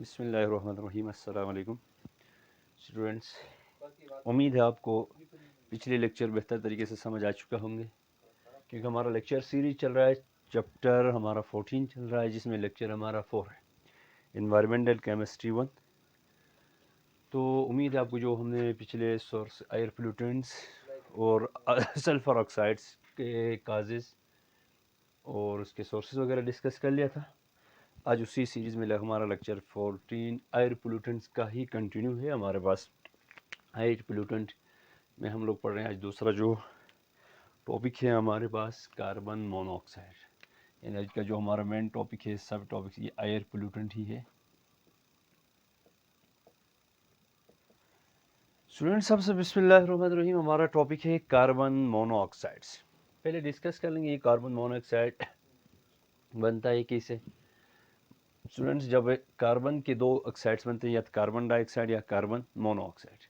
बिस्मिल्लाहिर्रहमानिर्रहीम। अस्सलाम वालेकुम स्टूडेंट्स। उम्मीद है आपको पिछले लेक्चर बेहतर तरीके से समझ आ चुका होंगे, क्योंकि हमारा लेक्चर सीरीज चल रहा है। चैप्टर हमारा 14 चल रहा है, जिसमें लेक्चर हमारा 4 है, इन्वायरमेंटल केमिस्ट्री 1। तो उम्मीद है आपको जो हमने पिछले सोर्स एयर पोल्यूटेंट्स और सल्फर ऑक्साइड्स के काजेज़ और उसके सोर्सेज वगैरह डिस्कस कर लिया था। आज उसी सीरीज़ में हमारा लेक्चर 14 एयर पोल्यूटेंट्स का ही कंटिन्यू है हमारे पास। एयर पोल्यूटेंट में हम लोग पढ़ रहे हैं आज दूसरा जो टॉपिक है हमारे पास, कार्बन मोनोऑक्साइड। यानी आज का जो हमारा मेन टॉपिक है, सब टॉपिक ये एयर पोल्यूटेंट ही है। स्टूडेंट्स, सबसे बिस्मिल्लाहिर्रहमानिर्रहीम, हमारा टॉपिक है कार्बन मोनोऑक्साइड्स। पहले डिस्कस कर लेंगे ये कार्बन मोनोऑक्साइड बनता है कैसे। स्टूडेंट्स, जब कार्बन के दो ऑक्साइड्स बनते हैं, या कार्बन डाइऑक्साइड या कार्बन मोनोऑक्साइड।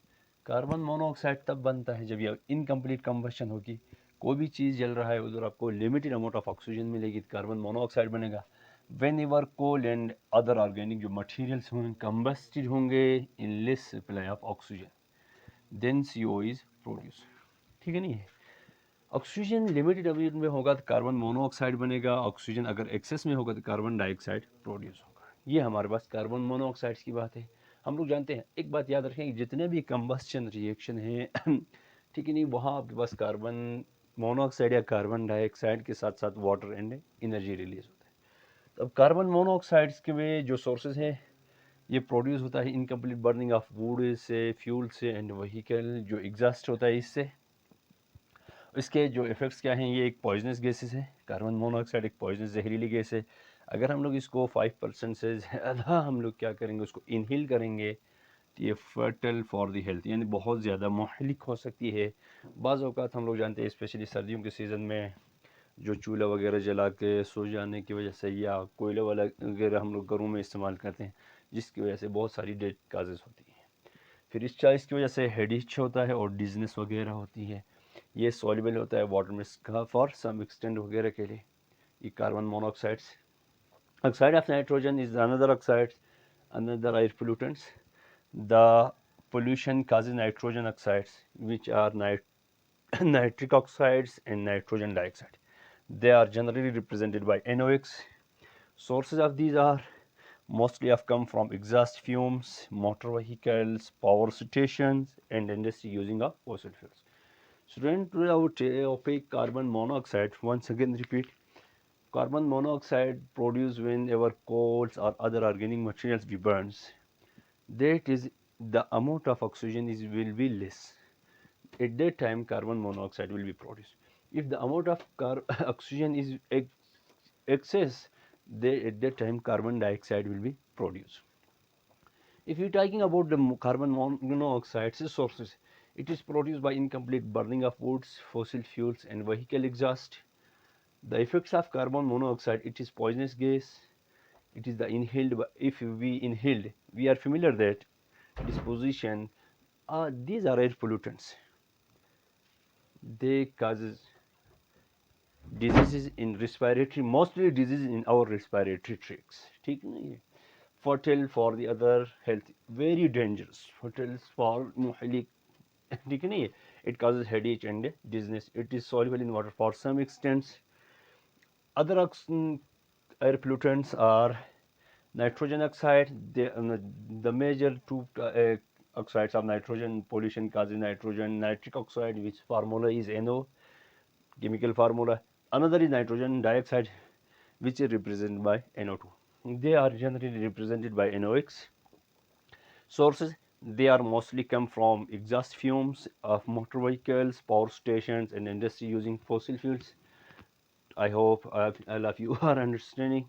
कार्बन मोनोऑक्साइड तब बनता है जब ये इनकम्प्लीट कंबशन होगी, कोई भी चीज़ जल रहा है उधर आपको लिमिटेड अमाउंट ऑफ ऑक्सीजन मिलेगी, तो कार्बन मोनोऑक्साइड बनेगा। Whenever coal and other organic जो मटेरियल्स होंगे कंबस्टेड होंगे in less supply of oxygen, then CO is produce. ठीक है नहीं है, ऑक्सीजन लिमिटेड अमाउंट में होगा तो कार्बन मोनोऑक्साइड बनेगा, ऑक्सीजन अगर एक्सेस में होगा तो कार्बन डाइऑक्साइड प्रोड्यूस होगा। ये हमारे पास कार्बन मोनोऑक्साइड्स की बात है। हम लोग जानते हैं, एक बात याद रखें कि जितने भी कंबस्शन रिएक्शन हैं ठीक है नहीं, वहाँ आपके पास कार्बन मोनोऑक्साइड या कार्बन डाइऑक्साइड के साथ साथ वाटर एंड एनर्जी रिलीज होता है। तो अब कार्बन मोनोऑक्साइड्स के में जो सोर्सेज हैं, ये प्रोड्यूस होता है incomplete burning of would say, fuel से एंड व्हीकल जो एग्जॉस्ट होता है इससे। इसके जो इफ़ेक्ट्स क्या हैं, ये एक पॉइजनस गैसेस है। कार्बन मोनोऑक्साइड एक पॉइजनस जहरीली गैस है। अगर हम लोग इसको 5% से ज़्यादा हम लोग क्या करेंगे, उसको इनहेल करेंगे, तो ये फर्टल फॉर दी हेल्थ, यानी बहुत ज़्यादा मुहलिक हो सकती है। बाज़ औक़ात हम लोग जानते हैं, स्पेशली सर्दियों के सीज़न में जो चूल्हा वगैरह जला के सो जाने की वजह से, या कोयला वाला वगैरह हम लोग घरों में इस्तेमाल करते हैं, जिसकी वजह से बहुत सारी डेथ काजेज़ होती हैं। फिर इस चाइस की वजह से हेडेक होता है और डिजनेस वगैरह होती है। ये सॉल्युबल होता है वाटर में फॉर सम एक्सटेंट वगैरह के लिए। ये carbon monoxides. Oxide of nitrogen is another oxide, another air pollutants. The pollution causes nitrogen oxides, which are nitric oxides and nitrogen dioxide. They are generally represented by NOx. Sources of these are mostly have come from exhaust fumes, motor vehicles, power stations, and industry using of fossil fuels. Student, our topic carbon monoxide. Once again, repeat. Carbon monoxide produced whenever coals or other organic materials be burns. That is, the amount of oxygen will be less. At that time, carbon monoxide will be produced. If the amount of oxygen is excess, at that time carbon dioxide will be produced. If you are talking about the carbon monoxide sources, it is produced by incomplete burning of woods, fossil fuels, and vehicle exhaust. The effects of carbon monoxide, it is poisonous gas. It is the inhaled. If we inhaled, we are familiar that disposition. These are air pollutants. They causes diseases in respiratory, mostly diseases in our respiratory tracts. ठीक नहीं है, fertile for the other health, very dangerous, fertile for मुहलिक, ठीक नहीं है, it causes headache and dizziness. It is soluble in water for some extents. Other air pollutants are nitrogen oxide. The major two oxides of nitrogen pollution causes nitrogen nitric oxide, which formula is NO, chemical formula. Another is nitrogen dioxide, which is represented by NO2. They are generally represented by NOx. Sources, they are mostly come from exhaust fumes of motor vehicles, power stations, and industry using fossil fuels. I hope all of you are understanding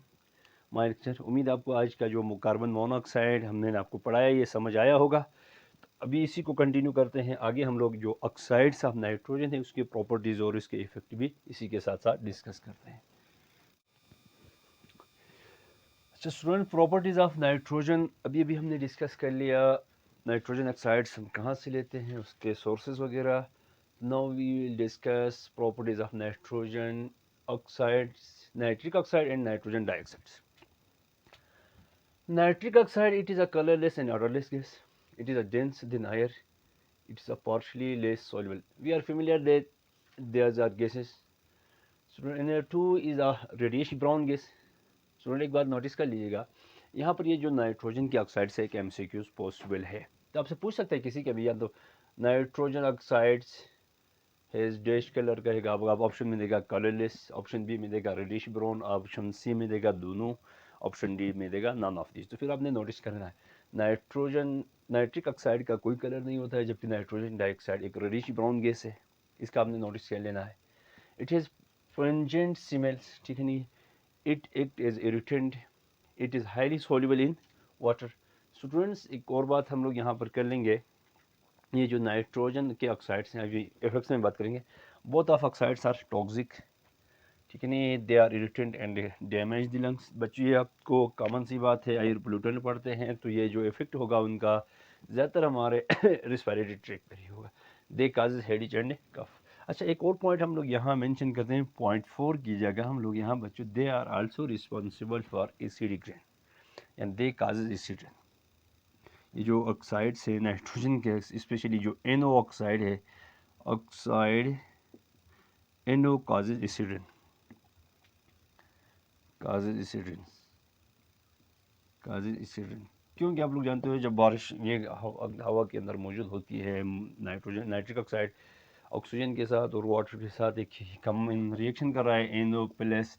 my lecture. उम्मीद आपको आज का जो carbon monoxide हमने आपको पढ़ाया ये समझ आया होगा। तो अभी इसी को कंटिन्यू करते हैं आगे। हम लोग जो ऑक्साइड्स ऑफ नाइट्रोजन है उसकी प्रॉपर्टीज़ और इसके इफेक्ट भी इसी के साथ साथ डिस्कस करते हैं। अच्छा स्टूडेंट, प्रॉपर्टीज़ ऑफ नाइट्रोजन अभी अभी हमने डिस्कस कर लिया। नाइट्रोजन ऑक्साइड्स हम कहाँ से लेते हैं, उसके सोर्सेज वगैरह। Now we will discuss properties of nitrogen oxides, nitric oxide and nitrogen dioxides. Nitric oxide, it is a colorless and odorless gas. It is a dense than air. It is a partially less soluble. We are familiar that there are gases. Student Na2 is a reddish brown gas. Student एक बात notice कर लीजिएगा, यहाँ पर ये जो nitrogen की oxide से एक एमसीक्यूज पॉसिबल है, तो आपसे पूछ सकते हैं किसी के भी, या तो nitrogen oxides has dash colour कहेगा, आप ऑप्शन में देगा कलरलेस, ऑप्शन बी में देगा रेडिश ब्राउन, ऑप्शन सी में देगा दोनों, ऑप्शन डी में देगा नन ऑफ दिस। तो फिर आपने नोटिस करना है नाइट्रोजन नाइट्रिक ऑक्साइड का कोई कलर नहीं होता है, जबकि नाइट्रोजन डाइऑक्साइड एक रेडिश ब्राउन गैस है, इसका आपने नोटिस कर लेना है। इट हैज़ pungent smells, ठीक है नहीं, it act as irritant, it is highly soluble in water। Students एक और बात हम लोग यहाँ पर कर लेंगे, ये जो नाइट्रोजन के ऑक्साइड्स हैं, अभी इफेक्ट्स में बात करेंगे, both of oxides are toxic, ठीक है नहीं, they are irritant and damage the lungs. बच्चों ये आपको कॉमन सी बात है, एयर पोल्यूटेंट पढ़ते हैं तो ये जो इफेक्ट होगा उनका ज़्यादातर हमारे रिस्पायरेटरी ट्रैक पर ही होगा, दे काजेज हेडेज एंड कफ। अच्छा एक और पॉइंट हम लोग यहाँ मेंशन करते हैं, पॉइंट 4 की जगह हम लोग यहाँ बच्चों they are also responsible for acidic rain and they causes acid rain. ये जो ऑक्साइड्स है नाइट्रोजन के, स्पेशली जो NO ऑक्साइड है, oxide NO causes acid rain, causes acid rain, causes acid rain. क्योंकि आप लोग जानते हो जब बारिश ये हवा के अंदर मौजूद होती है, नाइट्रोजन नाइट्रिक ऑक्साइड ऑक्सीजन के साथ और वाटर के साथ एक कॉमन रिएक्शन कर रहा है, NO plus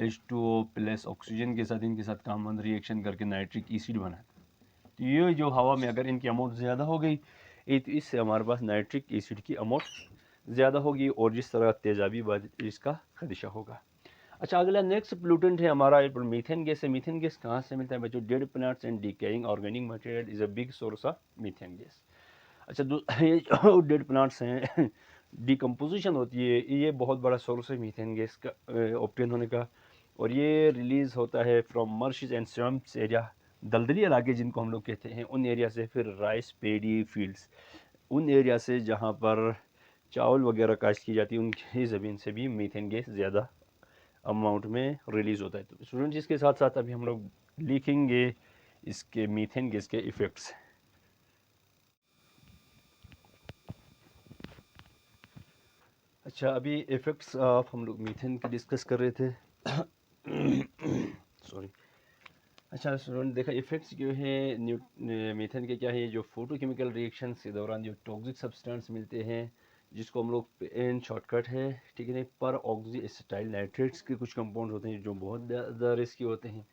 H2O plus oxygen के साथ, इनके साथ कॉमन रिएक्शन करके नाइट्रिक एसिड बना। तो ये जो हवा में अगर इनकी अमाउंट ज़्यादा हो गई तो इससे हमारे पास नाइट्रिक एसिड की अमाउंट ज़्यादा होगी और जिस तरह तेज़ाबी बारिश का खदशा होगा। अच्छा अगला नेक्स्ट पोल्यूटेंट है हमारा मीथेन गैस है। मीथेन गैस कहाँ से मिलता है बच्चों? Dead plants and decaying organic material is a big source of methane gas. अच्छा ये जो डेड प्लांट्स हैं डिकम्पोजिशन होती है, ये बहुत बड़ा सोर्स है मीथेन गैस का ऑब्टेन होने का, और ये रिलीज़ होता है फ्रॉम मर्शिज एंड स्वम्प्स एरिया, दलदली इलाके जिनको हम लोग कहते हैं उन एरिया से, फिर राइस पेडी फील्ड्स उन एरिया से जहाँ पर चावल वगैरह काश्त की जाती है उनकी ज़मीन से भी मीथेन गैस ज़्यादा अमाउंट में रिलीज़ होता है। तो स्टूडेंट्स इसके साथ साथ अभी हम लोग लिखेंगे इसके मीथेन गैस के इफ़ेक्ट्स। अच्छा अभी इफ़ेक्ट्स ऑफ हम लोग मीथेन की डिस्कस कर रहे थे सॉरी। अच्छा स्टूडेंट देखा इफ़ेक्ट्स जो है मीथेन के क्या है, जो फोटोकेमिकल रिएक्शंस के दौरान जो टॉक्सिक सब्सटेंस मिलते हैं जिसको हम लोग इन शॉर्टकट है, ठीक है नहीं, पर ऑक्सी एसिटाइल नाइट्रेट्स के कुछ कंपाउंड होते हैं जो बहुत ज़्यादा रिस्की होते हैं,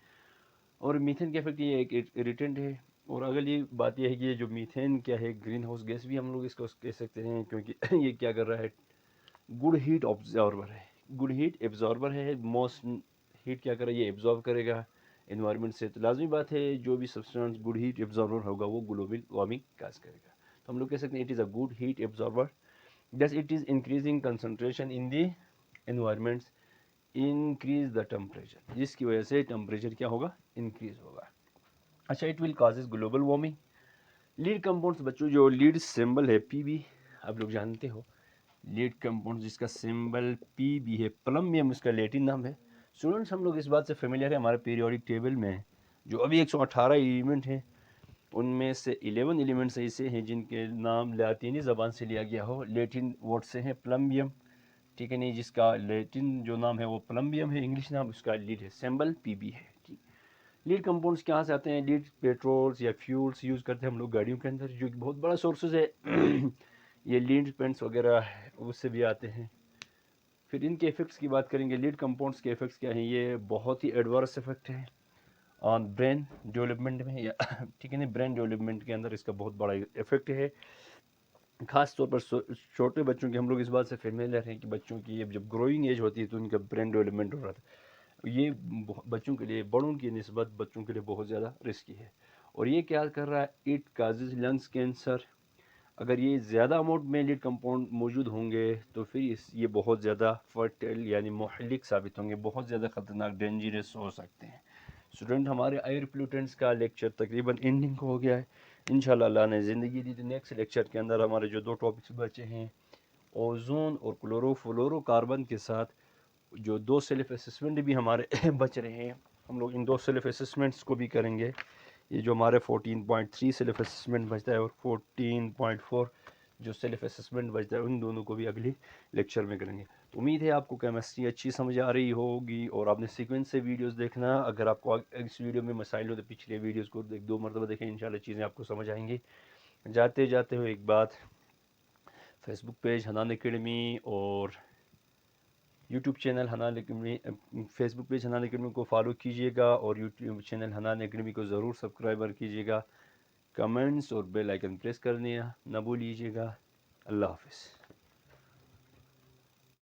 और मीथेन के इफेक्ट ये एक इरिटेंट है। और अगली बात यह है कि ये जो मीथेन क्या है, ग्रीन हाउस गैस भी हम लोग इसको कह सकते हैं, क्योंकि ये क्या कर रहा है, गुड हीट ऑब्जॉर्वर है, गुड हीट एब्जॉर्बर है, मोस्ट हीट क्या करे, ये एब्जॉर्ब करेगा इन्वायरमेंट से। तो लाजमी बात है जो भी सब्सटेंस गुड हीट एब्जॉर्बर होगा वो ग्लोबल वार्मिंग काज करेगा। तो हम लोग कह सकते हैं it is a good heat absorber, thus it is increasing concentration in the environments, increase the temperature, जिसकी वजह से टेम्परेचर क्या होगा, इंक्रीज होगा। अच्छा it will causes global warming. Lead compounds बच्चों, जो लीड सिंबल है PB, आप लोग जानते हो लीड कंपाउंड जिसका सिंबल PB है, प्लम्बियम इसका लैटिन नाम है। स्टूडेंट्स हम लोग इस बात से फेमिलियर है, हमारे पीरियोडिक टेबल में जो अभी 118 एलिमेंट हैं उनमें से 11 एलिमेंट्स ऐसे हैं जिनके नाम लातीनी ज़बान से लिया गया हो, लैटिन वर्ड से है प्लम्बियम, ठीक है नहीं, जिसका लैटिन जो नाम है वो प्लम्बियम है, इंग्लिश नाम उसका लीड है, सिंबल PB है। ठीक, लीड कंपाउंड्स कहाँ से आते हैं? लीड पेट्रोल्स या फ्यूल्स यूज़ करते हैं हम लोग गाड़ियों के अंदर, जो कि बहुत बड़ा सोर्सेज है ये लीड पेंट्स वगैरह उससे भी आते हैं। फिर इनके इफ़ेक्ट्स की बात करेंगे, लीड कंपाउंड्स के इफ़ेक्ट्स क्या हैं, ये बहुत ही एडवर्स इफेक्ट है ऑन ब्रेन डेवलपमेंट में, या ठीक है ना, ब्रेन डेवलपमेंट के अंदर इसका बहुत बड़ा इफेक्ट है। खास तौर पर छोटे बच्चों की हम लोग इस बात से फेमिलियर हैं कि बच्चों की जब ग्रोइंग एज होती है तो उनका ब्रेन डेवलपमेंट हो रहा था, ये बच्चों के लिए बड़ों की निस्बत बच्चों के लिए बहुत ज़्यादा रिस्की है। और ये क्या कर रहा है, इट काजेज लंग्स कैंसर। अगर ये ज़्यादा अमाउंट में लीड कंपाउंड मौजूद होंगे तो फिर ये बहुत ज़्यादा फर्टाइल यानी मुहलिक साबित होंगे, बहुत ज़्यादा ख़तरनाक डेंजरस हो सकते हैं। स्टूडेंट हमारे एयर पोल्यूटेंट्स का लेक्चर तकरीबन एंडिंग हो गया है। इंशाल्लाह अल्लाह ने ज़िंदगी दी तो नेक्स्ट लेक्चर के अंदर हमारे जो दो टॉपिक्स बचे हैं, ओजोन और क्लोरोफ्लोरोकार्बन के साथ जो दो सेल्फ असेसमेंट भी हमारे बच रहे हैं, हम लोग इन 2 सेल्फ असेसमेंट्स को भी करेंगे। ये जो हमारे 14.3 सेल्फ असेसमेंट बचता है और 14.4 जो सेल्फ असेसमेंट बचता है, उन दोनों को भी अगली लेक्चर में करेंगे। तो उम्मीद है आपको केमिस्ट्री अच्छी समझ आ रही होगी और आपने सीक्वेंस से वीडियोस देखना। अगर आपको इस वीडियो में मसाइल हो तो पिछले वीडियोस को 1-2 मरतबा देखें, इंशाल्लाह चीज़ें आपको समझ आएंगी। जाते जाते हो एक बात, फेसबुक पेज हनान एकेडमी और YouTube channel Hanan academy, Facebook page Hanan academy को फॉलो कीजिएगा और यूट्यूब चैनल हनान एकेडमी को ज़रूर सब्सक्राइबर कीजिएगा। कमेंट्स और बेल आइकन प्रेस करने ना भूलिएगा। अल्लाह हाफिज़।